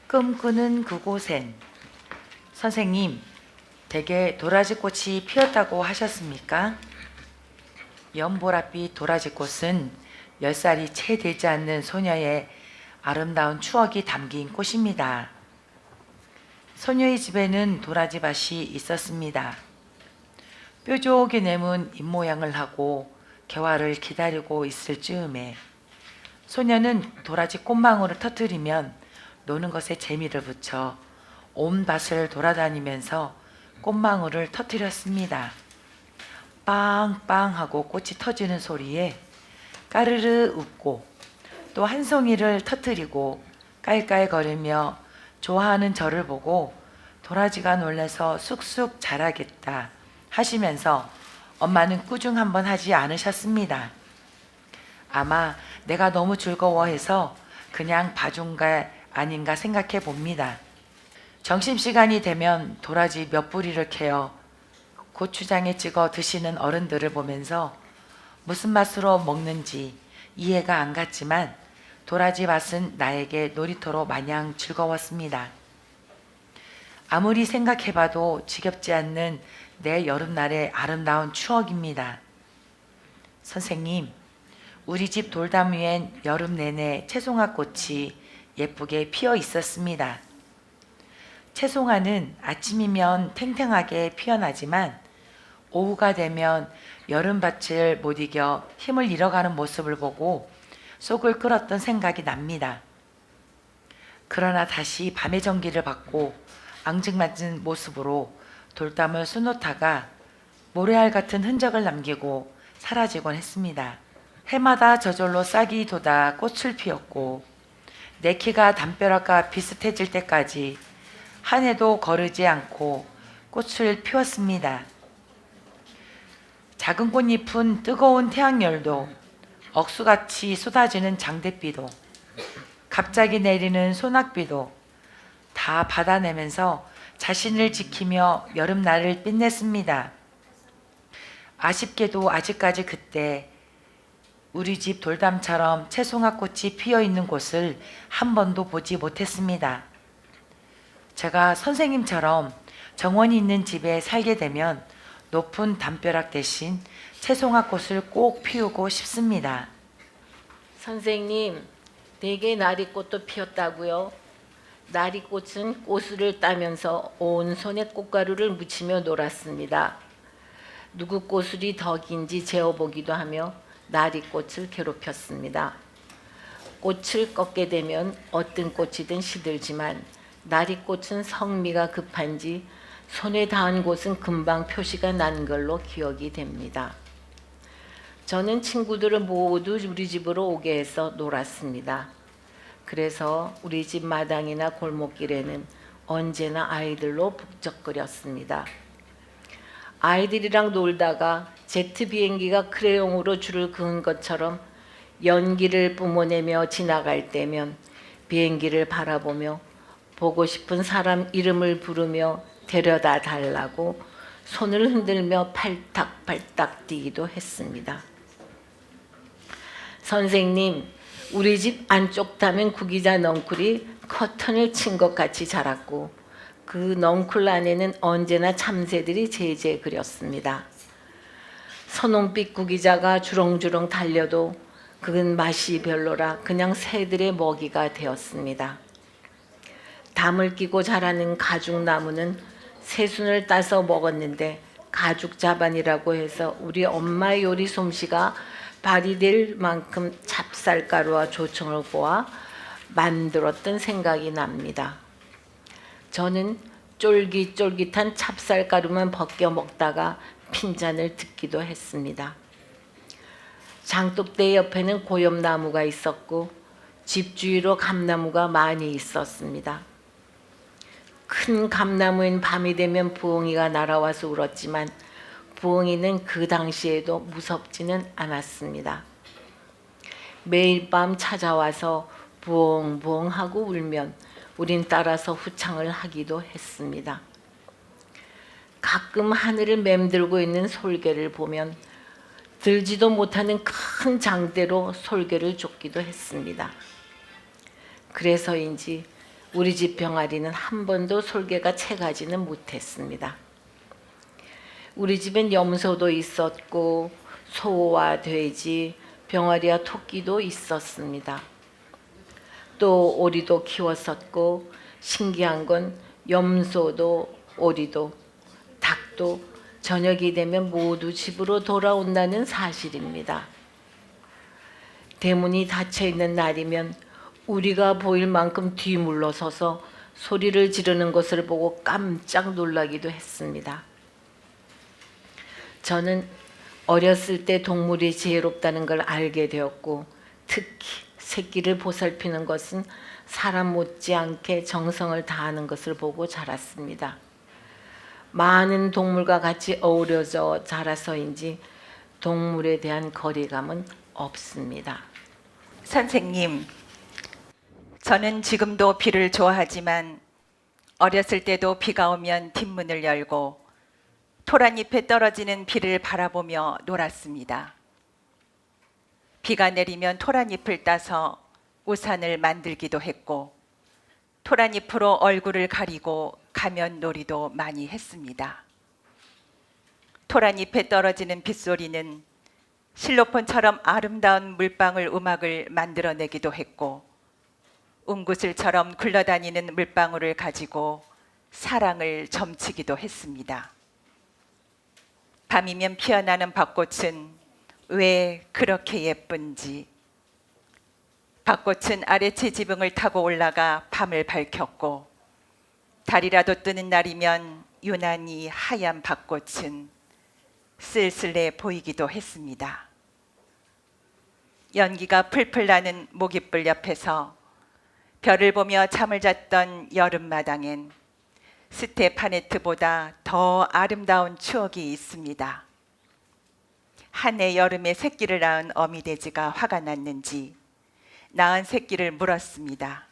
꿈꾸는 그곳엔. 선생님, 댁에 도라지꽃이 피었다고 하셨습니까? 연보랏빛 도라지꽃은 10살이 채 되지 않는 소녀의 아름다운 추억이 담긴 꽃입니다. 소녀의 집에는 도라지밭이 있었습니다. 뾰족이 내문 입모양을 하고 개화를 기다리고 있을 즈음에 소녀는 도라지 꽃망울을 터뜨리면 노는 것에 재미를 붙여 온 밭을 돌아다니면서 꽃망울을 터뜨렸습니다. 빵빵 하고 꽃이 터지는 소리에 까르르 웃고 또 한 송이를 터뜨리고 깔깔거리며 좋아하는 저를 보고 도라지가 놀라서 쑥쑥 자라겠다 하시면서 엄마는 꾸중 한번 하지 않으셨습니다. 아마 내가 너무 즐거워해서 그냥 봐준 게 아닌가 생각해 봅니다. 점심시간이 되면 도라지 몇 부리를 캐어 고추장에 찍어 드시는 어른들을 보면서 무슨 맛으로 먹는지 이해가 안 갔지만 도라지 맛은 나에게 놀이터로 마냥 즐거웠습니다. 아무리 생각해봐도 지겹지 않는 내 여름날의 아름다운 추억입니다. 선생님, 우리 집 돌담 위엔 여름 내내 채송화꽃이 예쁘게 피어 있었습니다. 채송화는 아침이면 탱탱하게 피어나지만 오후가 되면 여름밭을 못 이겨 힘을 잃어가는 모습을 보고 속을 끓었던 생각이 납니다. 그러나 다시 밤의 전기를 받고 앙증맞은 모습으로 돌담을 수놓다가 모래알 같은 흔적을 남기고 사라지곤 했습니다. 해마다 저절로 싹이 돋아 꽃을 피웠고 내 키가 담벼락과 비슷해질 때까지 한 해도 거르지 않고 꽃을 피웠습니다. 작은 꽃잎은 뜨거운 태양열도, 억수같이 쏟아지는 장대비도, 갑자기 내리는 소낙비도 다 받아내면서 자신을 지키며 여름날을 빛냈습니다. 아쉽게도 아직까지 그때 우리 집 돌담처럼 채송화꽃이 피어있는 곳을 한 번도 보지 못했습니다. 제가 선생님처럼 정원이 있는 집에 살게 되면 높은 담벼락 대신 채송화꽃을 꼭 피우고 싶습니다. 선생님, 내게 나리꽃도 피었다고요? 나리꽃은 꽃을 따면서 온 손에 꽃가루를 묻히며 놀았습니다. 누구 꽃술이 더 긴지 재어보기도 하며 나리꽃을 괴롭혔습니다. 꽃을 꺾게 되면 어떤 꽃이든 시들지만 나리꽃은 성미가 급한지 손에 닿은 곳은 금방 표시가 난 걸로 기억이 됩니다. 저는 친구들을 모두 우리 집으로 오게 해서 놀았습니다. 그래서 우리 집 마당이나 골목길에는 언제나 아이들로 북적거렸습니다. 아이들이랑 놀다가 제트 비행기가 크레용으로 줄을 그은 것처럼 연기를 뿜어내며 지나갈 때면 비행기를 바라보며 보고 싶은 사람 이름을 부르며 데려다 달라고 손을 흔들며 팔딱팔딱 뛰기도 했습니다. 선생님, 우리 집 안쪽 담은 구기자 넝쿨이 커튼을 친 것 같이 자랐고 그 넝쿨 안에는 언제나 참새들이 제재 그렸습니다. 선홍빛 구기자가 주렁주렁 달려도 그건 맛이 별로라 그냥 새들의 먹이가 되었습니다. 담을 끼고 자라는 가죽나무는 새순을 따서 먹었는데 가죽자반이라고 해서 우리 엄마 요리 솜씨가 발휘될 만큼 찹쌀가루와 조청을 보아 만들었던 생각이 납니다. 저는 쫄깃쫄깃한 찹쌀가루만 벗겨 먹다가 핀잔을 듣기도 했습니다. 장독대 옆에는 고엽나무가 있었고 집 주위로 감나무가 많이 있었습니다. 큰 감나무엔 밤이 되면 부엉이가 날아와서 울었지만 부엉이는 그 당시에도 무섭지는 않았습니다. 매일 밤 찾아와서 부엉부엉 하고 울면 우린 따라서 후창을 하기도 했습니다. 가끔 하늘을 맴돌고 있는 솔개를 보면 들지도 못하는 큰 장대로 솔개를 쫓기도 했습니다. 그래서인지 우리 집 병아리는 한 번도 솔개가 채가지는 못했습니다. 우리 집엔 염소도 있었고 소와 돼지, 병아리와 토끼도 있었습니다. 또 오리도 키웠었고 신기한 건 염소도 오리도 닭도 저녁이 되면 모두 집으로 돌아온다는 사실입니다. 대문이 닫혀 있는 날이면 우리가 보일 만큼 뒤물러서서 소리를 지르는 것을 보고 깜짝 놀라기도 했습니다. 저는 어렸을 때 동물이 지혜롭다는 걸 알게 되었고 특히 새끼를 보살피는 것은 사람 못지않게 정성을 다하는 것을 보고 자랐습니다. 많은 동물과 같이 어우러져 자라서인지 동물에 대한 거리감은 없습니다. 선생님, 저는 지금도 비를 좋아하지만 어렸을 때도 비가 오면 뒷문을 열고 토란잎에 떨어지는 비를 바라보며 놀았습니다. 비가 내리면 토란잎을 따서 우산을 만들기도 했고 토란잎으로 얼굴을 가리고 가면놀이도 많이 했습니다. 토란잎에 떨어지는 빗소리는 실로폰처럼 아름다운 물방울 음악을 만들어내기도 했고 웅구슬처럼 굴러다니는 물방울을 가지고 사랑을 점치기도 했습니다. 밤이면 피어나는 벚꽃은 왜 그렇게 예쁜지. 벚꽃은 아래채 지붕을 타고 올라가 밤을 밝혔고 달이라도 뜨는 날이면 유난히 하얀 벚꽃은 쓸쓸해 보이기도 했습니다. 연기가 풀풀 나는 모깃불 옆에서 별을 보며 잠을 잤던 여름마당엔 스테파네트보다 더 아름다운 추억이 있습니다. 한 해 여름에 새끼를 낳은 어미돼지가 화가 났는지 낳은 새끼를 물었습니다.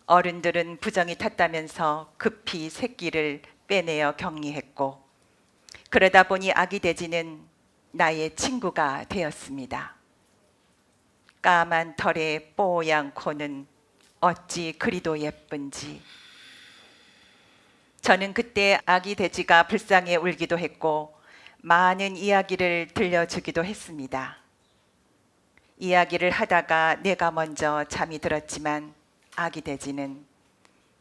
어른들은 부정이 탔다면서 급히 새끼를 빼내어 격리했고 그러다 보니 아기 돼지는 나의 친구가 되었습니다. 까만 털에 뽀얀 코는 어찌 그리도 예쁜지. 저는 그때 아기 돼지가 불쌍해 울기도 했고 많은 이야기를 들려주기도 했습니다. 이야기를 하다가 내가 먼저 잠이 들었지만 아기 돼지는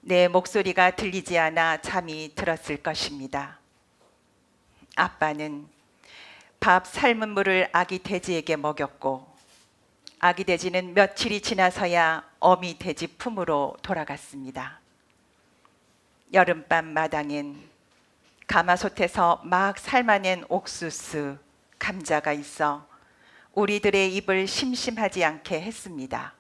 내 목소리가 들리지 않아 잠이 들었을 것입니다. 아빠는 밥 삶은 물을 아기 돼지에게 먹였고 아기 돼지는 며칠이 지나서야 어미 돼지 품으로 돌아갔습니다. 여름밤 마당엔 가마솥에서 막 삶아낸 옥수수, 감자가 있어 우리들의 입을 심심하지 않게 했습니다.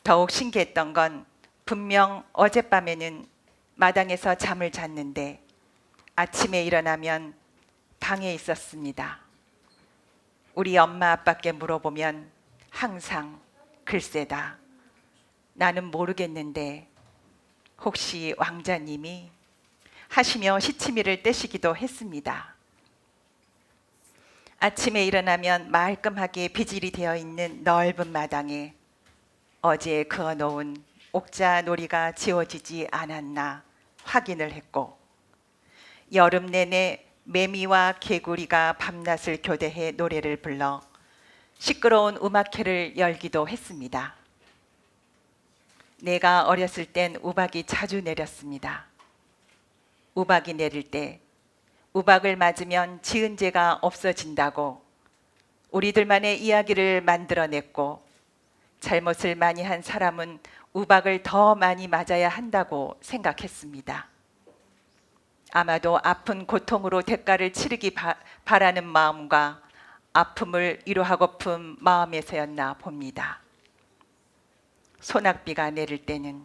더욱 신기했던 건 분명 어젯밤에는 마당에서 잠을 잤는데 아침에 일어나면 방에 있었습니다. 우리 엄마 아빠께 물어보면 항상 글쎄다. 나는 모르겠는데 혹시 왕자님이 하시며 시치미를 떼시기도 했습니다. 아침에 일어나면 말끔하게 비질이 되어 있는 넓은 마당에 어제 그어놓은 옥자 놀이가 지워지지 않았나 확인을 했고 여름 내내 매미와 개구리가 밤낮을 교대해 노래를 불러 시끄러운 음악회를 열기도 했습니다. 내가 어렸을 땐 우박이 자주 내렸습니다. 우박이 내릴 때 우박을 맞으면 지은 죄가 없어진다고 우리들만의 이야기를 만들어냈고 잘못을 많이 한 사람은 우박을 더 많이 맞아야 한다고 생각했습니다. 아마도 아픈 고통으로 대가를 치르기 바라는 마음과 아픔을 위로하고픈 마음에서였나 봅니다. 소낙비가 내릴 때는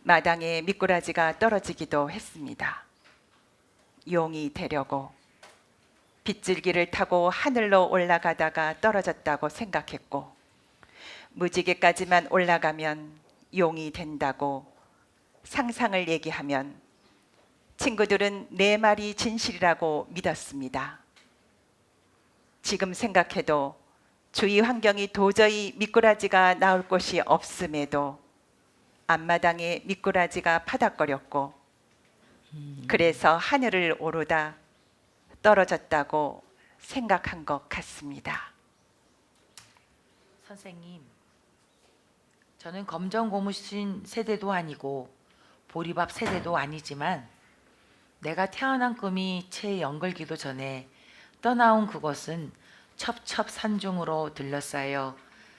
마당에 미꾸라지가 떨어지기도 했습니다. 용이 되려고 빗줄기를 타고 하늘로 올라가다가 떨어졌다고 생각했고 무지개까지만 올라가면 용이 된다고 상상을 얘기하면 친구들은 내 말이 진실이라고 믿었습니다. 지금 생각해도 주위 환경이 도저히 미꾸라지가 나올 곳이 없음에도 앞마당에 미꾸라지가 파닥거렸고 그래서 하늘을 오르다 떨어졌다고 생각한 것 같습니다. 선생님, 저는 검정 고무신 세대도 아니고 보리밥 세대도 아니지만 내가 태어난 꿈이 채 연글기도 전에 떠나온 그곳은 첩첩 산중으로 들러싸여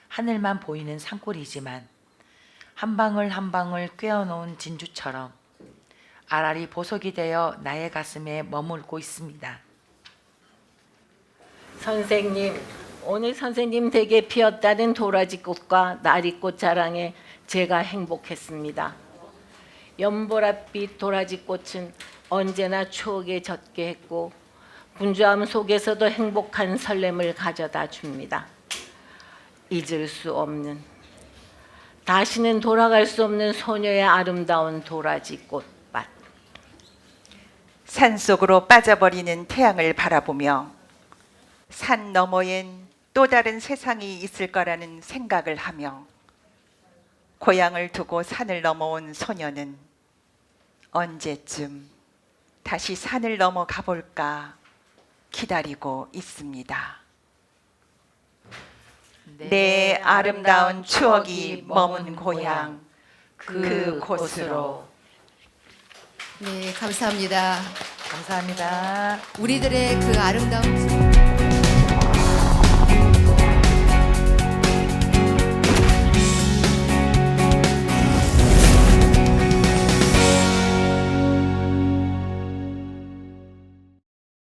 하늘만 보이는 산골이지만 한 방울 한 방울 꿰어놓은 진주처럼 알알이 보석이 되어 나의 가슴에 머물고 있습니다. 선생님, 오늘 선생님 댁에 피었다는 도라지꽃과 나리꽃 자랑에 제가 행복했습니다. 연보랏빛 도라지꽃은 언제나 추억에 젖게 했고 분주함 속에서도 행복한 설렘을 가져다 줍니다. 잊을 수 없는, 다시는 돌아갈 수 없는 소녀의 아름다운 도라지꽃밭. 산속으로 빠져버리는 태양을 바라보며 산 너머엔 또 다른 세상이 있을 거라는 생각을 하며 고향을 두고 산을 넘어온 소녀는 언제쯤 다시 산을 넘어가 볼까 기다리고 있습니다. 내 아름다운 추억이 머문 고향 그곳으로. 네, 감사합니다. 감사합니다. 우리들의 그 아름다운